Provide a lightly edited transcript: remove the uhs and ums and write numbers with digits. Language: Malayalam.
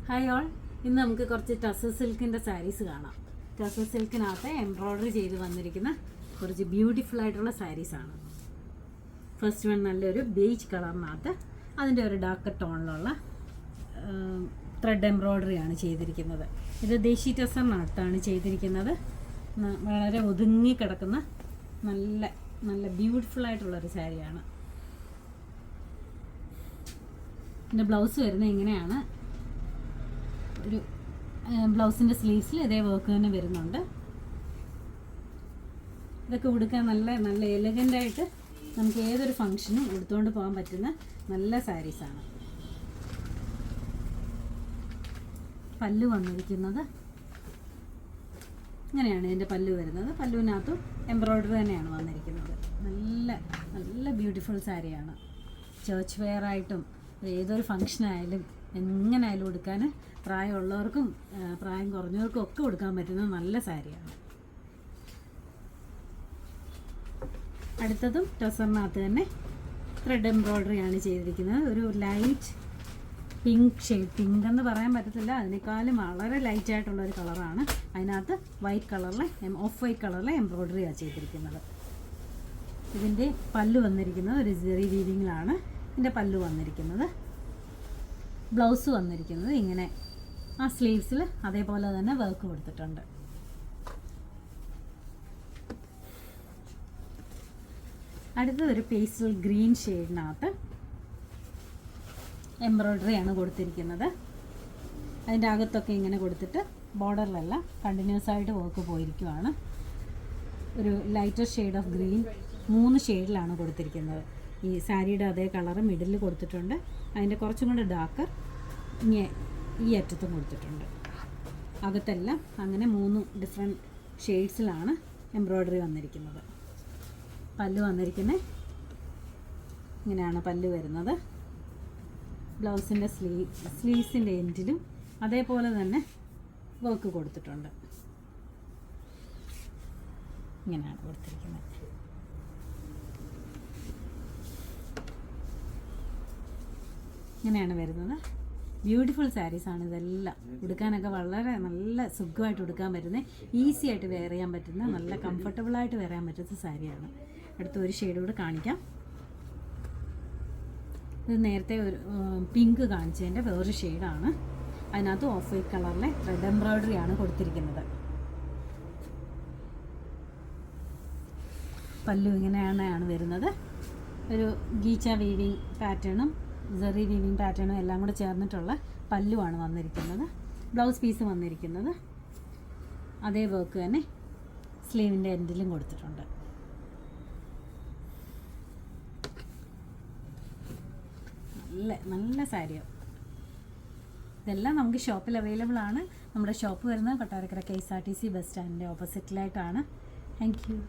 ഹായ് ഓൾ, ഇന്ന് നമുക്ക് കുറച്ച് ടസർ സിൽക്കിൻ്റെ സാരീസ് കാണാം. ടസർ സിൽക്കിനകത്ത് എംബ്രോയ്ഡറി ചെയ്ത് വന്നിരിക്കുന്ന കുറച്ച് ബ്യൂട്ടിഫുൾ ആയിട്ടുള്ള സാരീസാണ്. ഫസ്റ്റ് വൺ നല്ലൊരു ബേജ് കളറിനകത്ത് അതിൻ്റെ ഒരു ഡാർക്ക് ടോണിലുള്ള ത്രെഡ് എംബ്രോയ്ഡറിയാണ് ചെയ്തിരിക്കുന്നത്. ഇത് ദേശി ടസറിനകത്താണ് ചെയ്തിരിക്കുന്നത്. വളരെ ഒതുങ്ങി കിടക്കുന്ന നല്ല നല്ല ബ്യൂട്ടിഫുൾ ആയിട്ടുള്ളൊരു സാരിയാണ്. ഇതിൻ്റെ ബ്ലൗസ് വരുന്നത് ഇങ്ങനെയാണ്. ഒരു ബ്ലൗസിൻ്റെ സ്ലീവ്സിൽ ഇതേ വർക്ക് തന്നെ വരുന്നുണ്ട്. ഇതൊക്കെ ഉടുക്കാൻ നല്ല നല്ല എലഗൻ്റായിട്ട് നമുക്ക് ഏതൊരു ഫങ്ഷനും ഉടുത്തുകൊണ്ട് പോകാൻ പറ്റുന്ന നല്ല സാരീസാണ്. പല്ലു വന്നിരിക്കുന്നത് ഇങ്ങനെയാണ്. ഇതിൻ്റെ പല്ലു വരുന്നത്. പല്ലുവിനകത്തും എംബ്രോയ്ഡറി തന്നെയാണ് വന്നിരിക്കുന്നത്. നല്ല നല്ല ബ്യൂട്ടിഫുൾ സാരിയാണ്. ചർച്ച് വെയർ ആയിട്ടും ഏതൊരു ഫങ്ഷനായാലും എങ്ങനെയായാലും ഉടുക്കാൻ പ്രായമുള്ളവർക്കും പ്രായം കുറഞ്ഞവർക്കും ഒക്കെ ഉടുക്കാൻ പറ്റുന്ന നല്ല സാരിയാണ്. അടുത്തതും ടസറിനകത്ത് തന്നെ ത്രെഡ് എംബ്രോയ്ഡറിയാണ് ചെയ്തിരിക്കുന്നത്. ഒരു ലൈറ്റ് പിങ്ക് ഷെയ്ഡ്, പിങ്ക് എന്ന് പറയാൻ പറ്റത്തില്ല, അതിനേക്കാളും വളരെ ലൈറ്റായിട്ടുള്ളൊരു കളറാണ്. അതിനകത്ത് വൈറ്റ് കളറിലെ ഓഫ് വൈറ്റ് കളറിലെ എംബ്രോയ്ഡറിയാണ് ചെയ്തിരിക്കുന്നത്. ഇതിൻ്റെ പല്ലു വന്നിരിക്കുന്നത് ഒരു ജെറി വീവിങ്ങിലാണ്. ഇതിൻ്റെ പല്ലു വന്നിരിക്കുന്നത്. ബ്ലൗസ് വന്നിരിക്കുന്നത് ഇങ്ങനെ ആ സ്ലീവ്സിൽ അതേപോലെ തന്നെ വർക്ക് കൊടുത്തിട്ടുണ്ട്. അടുത്തതൊരു പേസ്റ്റൽ ഗ്രീൻ ഷെയ്ഡിനകത്ത് എംബ്രോയ്ഡറിയാണ് കൊടുത്തിരിക്കുന്നത്. അതിൻ്റെ അകത്തൊക്കെ ഇങ്ങനെ കൊടുത്തിട്ട് ബോർഡറിലെല്ലാം കണ്ടിന്യൂസ് ആയിട്ട് വർക്ക് പോയിരിക്കുവാണ്. ഒരു ലൈറ്റർ ഷെയ്ഡ് ഓഫ് ഗ്രീൻ 3 ഷെയ്ഡിലാണ് കൊടുത്തിരിക്കുന്നത്. ഈ സാരിയുടെ അതേ കളറ് മിഡിൽ കൊടുത്തിട്ടുണ്ട്. അതിൻ്റെ കുറച്ചും കൂടെ ഡാർക്കർ ഈ അറ്റത്തും കൊടുത്തിട്ടുണ്ട്. അകത്തെല്ലാം അങ്ങനെ 3 ഡിഫറെൻറ്റ് ഷെയ്ഡ്സിലാണ് എംബ്രോയ്ഡറി വന്നിരിക്കുന്നത്. പല്ലു വന്നിരിക്കുന്നത് ഇങ്ങനെയാണ് പല്ലു വരുന്നത്. ബ്ലൗസിൻ്റെ സ്ലീവ്സിൻ്റെ എൻഡിലും അതേപോലെ തന്നെ വർക്ക് കൊടുത്തിട്ടുണ്ട്. ഇങ്ങനെയാണ് കൊടുത്തിരിക്കുന്നത്. ഇങ്ങനെയാണ് വരുന്നത്. ബ്യൂട്ടിഫുൾ സാരീസാണ് ഇതെല്ലാം. ഉടുക്കാനൊക്കെ വളരെ നല്ല സുഖമായിട്ട് ഉടുക്കാൻ പറ്റുന്ന, ഈസി ആയിട്ട് വെയർ ചെയ്യാൻ പറ്റുന്ന, നല്ല കംഫർട്ടബിളായിട്ട് വെയർ ചെയ്യാൻ പറ്റുന്ന സാരിയാണ്. അടുത്ത ഒരു ഷെയ്ഡ് കൂടെ കാണിക്കാം. ഇത് നേരത്തെ ഒരു പിങ്ക് കാണിച്ചതിൻ്റെ വേറൊരു ഷെയ്ഡാണ്. അതിനകത്ത് ഓഫ് വൈറ്റ് കളറിലെ ത്രെഡ് എംബ്രോയ്ഡറിയാണ് കൊടുത്തിരിക്കുന്നത്. പല്ലു ഇങ്ങനെയാണ് വരുന്നത്. ഒരു ഗീച്ച വീവിങ് പാറ്റേണും ജെറി വീവിങ് പാറ്റേണും എല്ലാം കൂടെ ചേർന്നിട്ടുള്ള പല്ലുവാണ് വന്നിരിക്കുന്നത്. ബ്ലൗസ് പീസ് വന്നിരിക്കുന്നത് അതേ വർക്ക് തന്നെ സ്ലീവിൻ്റെ എൻഡിലും കൊടുത്തിട്ടുണ്ട്. നല്ല നല്ല സാരിയാണ്. ഇതെല്ലാം നമുക്ക് ഷോപ്പിൽ അവൈലബിൾ ആണ്. നമ്മുടെ ഷോപ്പ് വരുന്നത് കൊട്ടാരക്കര KSRTC ബസ് സ്റ്റാൻഡിൻ്റെ ഓപ്പോസിറ്റിലായിട്ടാണ്. Thank U.